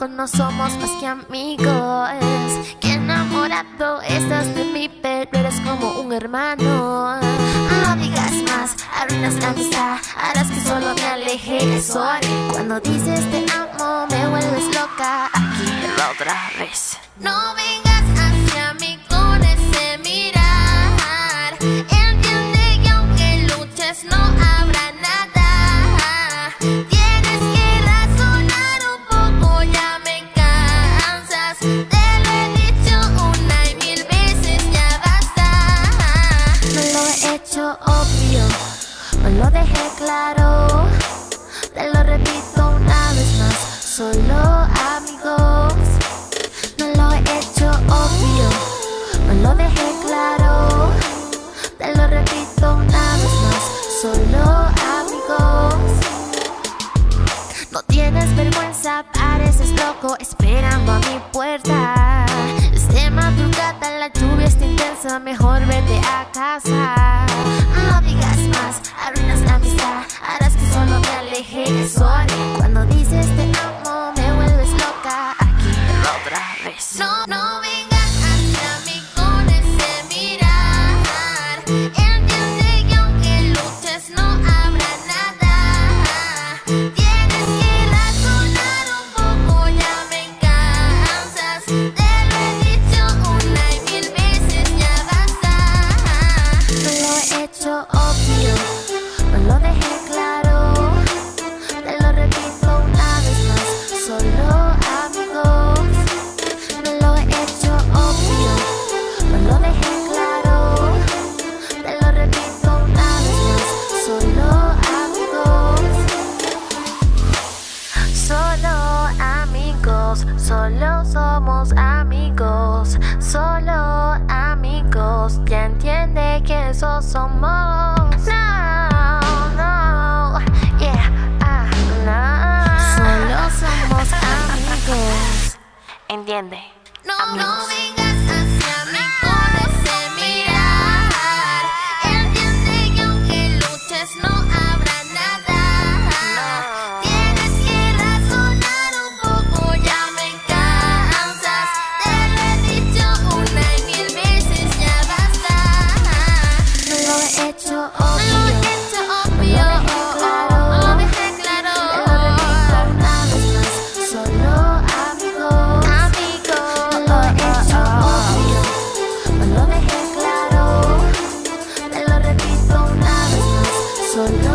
tampoco no somos más que amigos. Que enamorado estás de mí, pero eres como un hermano. No digas más, arruinas la amistad, harás que solo me aleje. Eso haré. Cuando dices te amo, me vuelves loca. Aquí otra vez. No vengas hacia mí con ese mirar. Entiende que aunque luches no habrá nada. Tienes que razonar un poco, ya me cansas. Te lo he dicho una y mil veces, ya basta. No lo he hecho obvio, no lo dejé claro. Te lo repito una vez más, solo amigos. No lo he hecho obvio, no lo dejé claro. Te lo repito una vez más, solo amigos. No tienes vergüenza, pareces loco esperando a mi puerta. Es de madrugada, la lluvia está intensa, mejor vete a casa. No digas más, arruinas la amistad, harás que solo me aleje. Eso haré. Cuando dices te amo, me vuelves loca. Aquí otra vez. No vengas hacia mí con ese mirar. Entiende que aunque luches no habrá nada. Tienes que razonar un poco, ya me cansas. Te lo he dicho una y mil veces, ya basta. No lo he hecho obvio, no lo dejé claro. Te lo repito una vez más, solo amigos. No lo he hecho obvio, no lo dejé claro. Te lo repito una vez más, solo amigos. Solo amigos, solo somos amigos. Solo amigos, ya entiende que eso somos. No, yeah, no. Solo somos amigos. ¿Entiende? No vengas hacia mí con ese mirar. Entiende que aunque luches no habrá nada. Tienes que razonar un poco, ya me cansas. Te lo he dicho una y mil veces, ya basta. No lo he hecho obvio, no lo dejé claro. Te lo repito una vez más, solo amigos. No lo he hecho obvio, no lo dejé claro. Te lo repito una vez más, solo